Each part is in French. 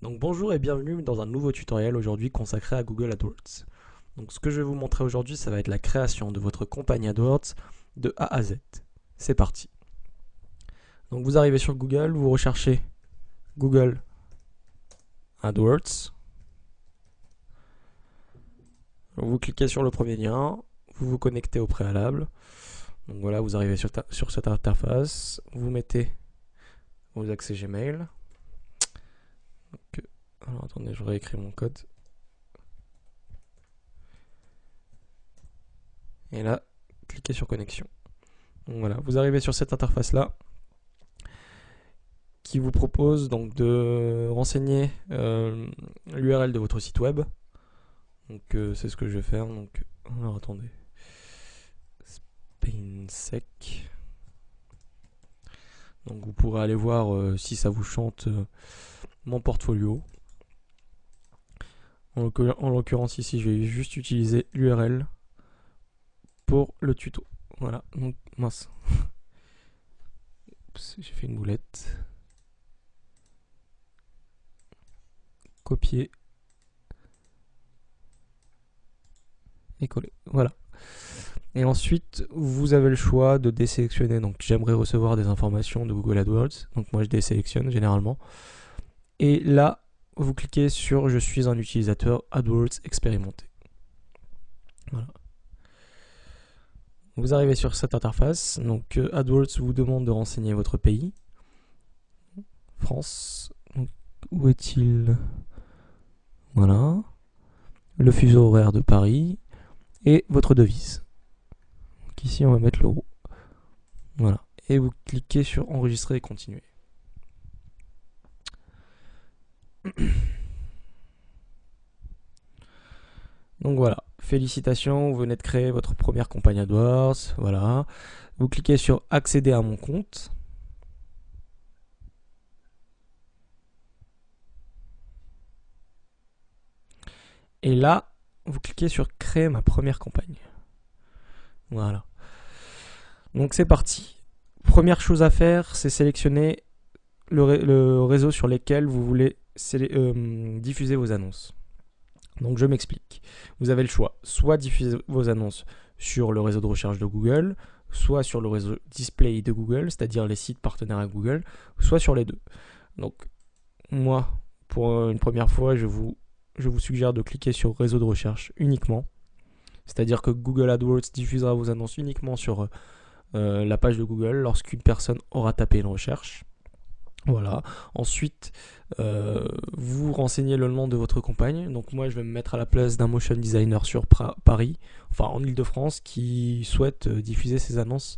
Donc bonjour et bienvenue dans un nouveau tutoriel aujourd'hui consacré à Google AdWords. Donc ce que je vais vous montrer aujourd'hui, ça va être la création de votre campagne AdWords de A à Z. C'est parti. Donc vous arrivez sur Google, vous recherchez Google AdWords. Donc vous cliquez sur le premier lien, vous vous connectez au préalable. Donc voilà, vous arrivez sur cette interface, vous mettez vos accès Gmail. Donc, alors attendez, je réécris mon code. Et là, cliquez sur connexion. Donc voilà, vous arrivez sur cette interface là qui vous propose donc de renseigner l'URL de votre site web. Donc c'est ce que je vais faire. Donc alors attendez, Spainsec. Donc vous pourrez aller voir si ça vous chante mon portfolio. En l'occurrence ici, je vais juste utiliser l'URL pour le tuto. Voilà, donc mince. J'ai fait une boulette. Copier. Et coller. Voilà. Et ensuite, vous avez le choix de désélectionner. Donc j'aimerais recevoir des informations de Google AdWords. Donc moi je désélectionne généralement. Et là, vous cliquez sur je suis un utilisateur AdWords expérimenté. Voilà. Vous arrivez sur cette interface. Donc AdWords vous demande de renseigner votre pays. France. Donc, où est-il? Voilà. Le fuseau horaire de Paris. Et votre devise. Donc ici, on va mettre l'euro. Voilà. Et vous cliquez sur enregistrer et continuer. Donc voilà, félicitations, vous venez de créer votre première campagne AdWords, voilà. Vous cliquez sur accéder à mon compte. Et là, vous cliquez sur créer ma première campagne. Voilà. Donc c'est parti. Première chose à faire, c'est sélectionner le réseau sur lequel vous voulez diffuser vos annonces. Donc je m'explique. Vous avez le choix, soit diffuser vos annonces sur le réseau de recherche de Google, soit sur le réseau display de Google, c'est-à-dire les sites partenaires à Google, soit sur les deux. Donc moi, pour une première fois, je vous suggère de cliquer sur réseau de recherche uniquement. C'est-à-dire que Google AdWords diffusera vos annonces uniquement sur la page de Google lorsqu'une personne aura tapé une recherche. Voilà. Ensuite, vous renseignez le nom de votre campagne. Donc moi, je vais me mettre à la place d'un motion designer sur Paris, enfin en Ile-de-France, qui souhaite diffuser ses annonces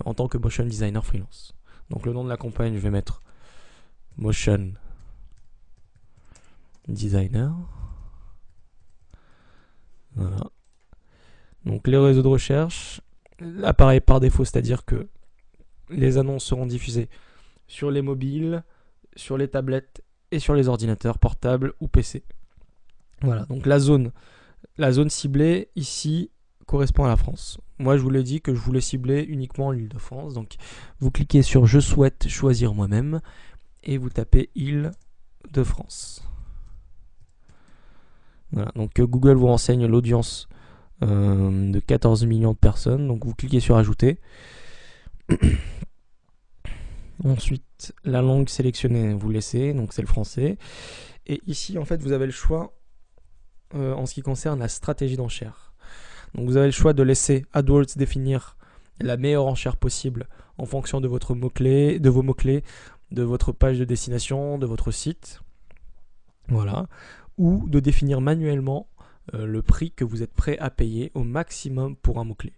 en tant que motion designer freelance. Donc le nom de la campagne, je vais mettre motion designer. Voilà. Donc les réseaux de recherche apparaissent par défaut, c'est-à-dire que les annonces seront diffusées sur les mobiles, sur les tablettes et sur les ordinateurs portables ou PC. Voilà, donc la zone ciblée ici correspond à la France. Moi je vous l'ai dit que je voulais cibler uniquement l'Île-de-France, donc vous cliquez sur je souhaite choisir moi-même et vous tapez Île-de-France. Voilà, donc Google vous renseigne l'audience de 14 millions de personnes, donc vous cliquez sur ajouter. Ensuite, la langue sélectionnée, vous laissez, donc c'est le français. Et ici, en fait, vous avez le choix en ce qui concerne la stratégie d'enchère. Donc vous avez le choix de laisser AdWords définir la meilleure enchère possible en fonction de vos mots-clés, de votre page de destination, de votre site. Voilà. Ou de définir manuellement le prix que vous êtes prêt à payer au maximum pour un mot-clé.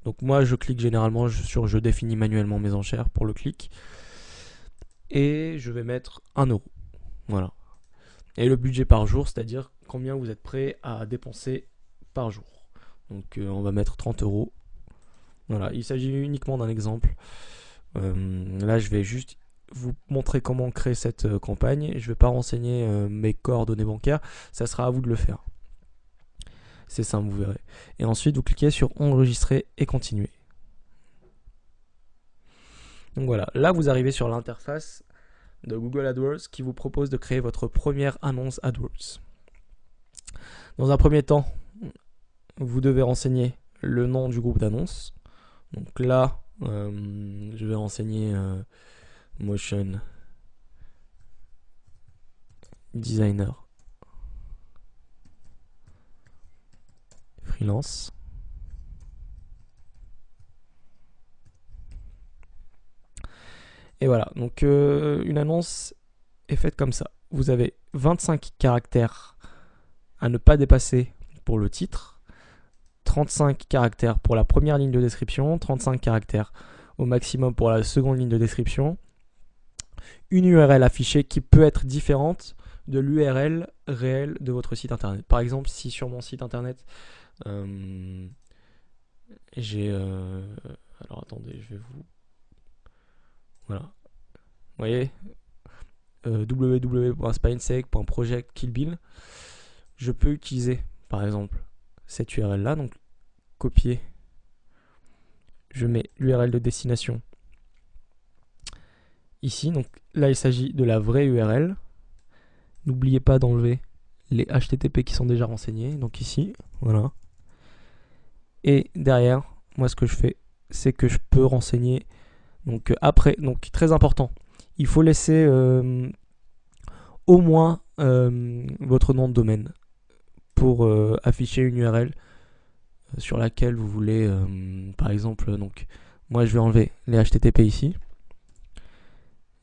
Donc moi, je clique généralement sur je définis manuellement mes enchères pour le clic. Et je vais mettre 1 €. Voilà. Et le budget par jour, c'est-à-dire combien vous êtes prêt à dépenser par jour. Donc on va mettre 30 €. Voilà, il s'agit uniquement d'un exemple. Là, je vais juste vous montrer comment créer cette campagne. Je ne vais pas renseigner mes coordonnées bancaires. Ça sera à vous de le faire. C'est simple, vous verrez. Et ensuite, vous cliquez sur enregistrer et continuer. Donc voilà, là vous arrivez sur l'interface de Google AdWords qui vous propose de créer votre première annonce AdWords. Dans un premier temps, vous devez renseigner le nom du groupe d'annonces. Donc là, je vais renseigner Motion Designer Freelance. Et voilà, donc une annonce est faite comme ça. Vous avez 25 caractères à ne pas dépasser pour le titre, 35 caractères pour la première ligne de description, 35 caractères au maximum pour la seconde ligne de description, une URL affichée qui peut être différente de l'URL réelle de votre site internet. Par exemple, si sur mon site internet, j'ai... alors attendez, je vais vous... Voilà. Vous voyez, www.spinesec.project.killbill. Je peux utiliser, par exemple, cette URL là, donc copier. Je mets l'URL de destination ici. Donc là, il s'agit de la vraie URL. N'oubliez pas d'enlever les HTTP qui sont déjà renseignés. Donc ici, voilà. Et derrière, moi, ce que je fais, c'est que je peux renseigner. Donc après, donc très important, il faut laisser au moins votre nom de domaine pour afficher une URL sur laquelle vous voulez, par exemple, donc moi je vais enlever les HTTP ici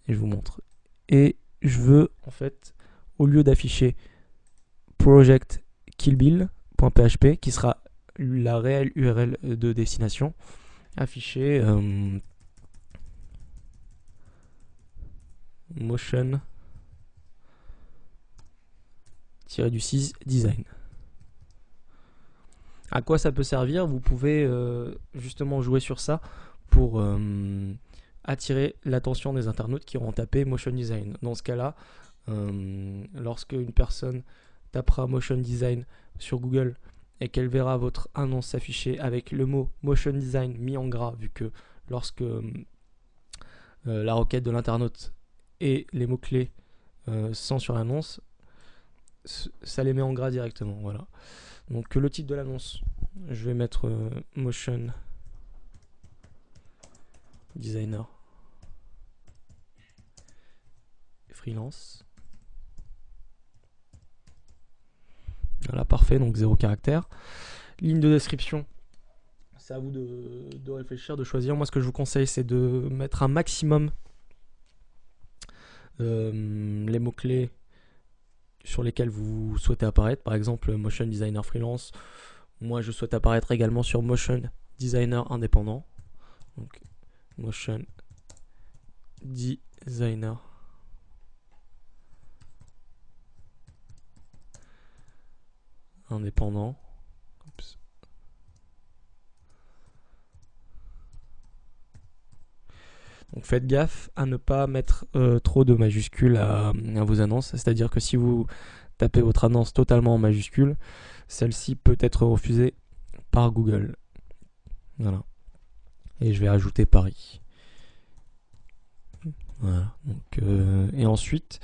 et je vous montre. Et je veux en fait, au lieu d'afficher project.killbill.php qui sera la réelle URL de destination, afficher motion-du-6 design. À quoi ça peut servir? Vous pouvez justement jouer sur ça pour attirer l'attention des internautes qui auront tapé motion design. Dans ce cas-là, lorsque une personne tapera motion design sur Google et qu'elle verra votre annonce s'afficher avec le mot motion design mis en gras, vu que lorsque la requête de l'internaute et les mots-clés sont sur l'annonce, ça les met en gras directement. Voilà. Donc le titre de l'annonce, je vais mettre Motion Designer Freelance. Voilà, parfait, donc 0 caractère. Ligne de description, c'est à vous de réfléchir, de choisir. Moi, ce que je vous conseille, c'est de mettre un maximum les mots-clés sur lesquels vous souhaitez apparaître. Par exemple, Motion Designer Freelance. Moi, je souhaite apparaître également sur Motion Designer Indépendant. Donc, Motion Designer Indépendant. Oups. Donc faites gaffe à ne pas mettre trop de majuscules à vos annonces. C'est-à-dire que si vous tapez votre annonce totalement en majuscules, celle-ci peut être refusée par Google. Voilà. Et je vais ajouter Paris. Voilà. Donc, et ensuite,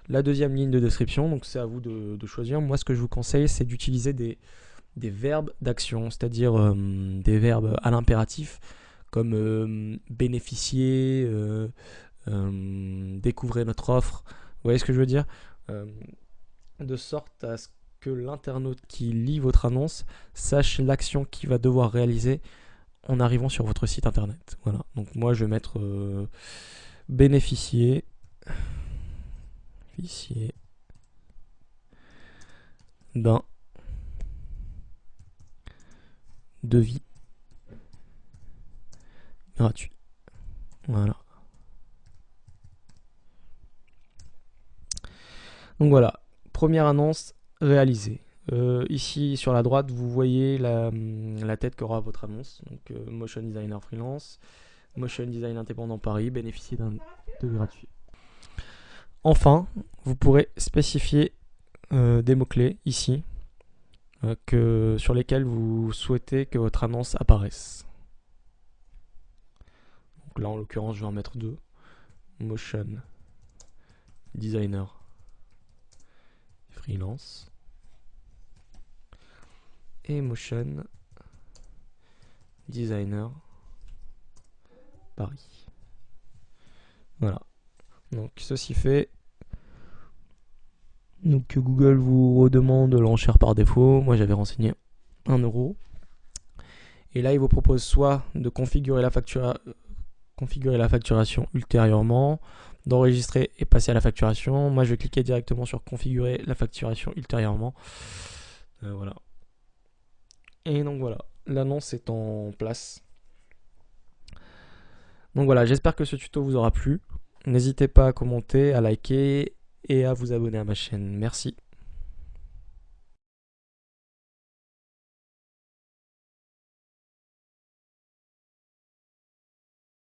la deuxième ligne de description, donc c'est à vous de choisir. Moi, ce que je vous conseille, c'est d'utiliser des verbes d'action, c'est-à-dire des verbes à l'impératif, comme bénéficier, découvrez notre offre. Vous voyez ce que je veux dire? De sorte à ce que l'internaute qui lit votre annonce sache l'action qu'il va devoir réaliser en arrivant sur votre site internet. Voilà. Donc moi, je vais mettre bénéficier d'un devis gratuit. Voilà. Donc voilà, première annonce réalisée. Ici sur la droite, vous voyez la tête qu'aura votre annonce. Donc Motion Designer Freelance, Motion Design Indépendant Paris, bénéficier d'un devis gratuit. Enfin, vous pourrez spécifier des mots-clés ici. sur lesquels vous souhaitez que votre annonce apparaisse. Donc là, en l'occurrence, je vais en mettre 2. Motion designer freelance et motion designer Paris. Voilà. Donc ceci fait. Donc Google vous redemande l'enchère par défaut. Moi j'avais renseigné 1 euro. Et là il vous propose soit de configurer la facturation ultérieurement, d'enregistrer et passer à la facturation. Moi je vais cliquer directement sur configurer la facturation ultérieurement. Voilà. Et donc voilà, l'annonce est en place. Donc voilà, j'espère que ce tuto vous aura plu. N'hésitez pas à commenter, à liker et à vous abonner à ma chaîne. Merci.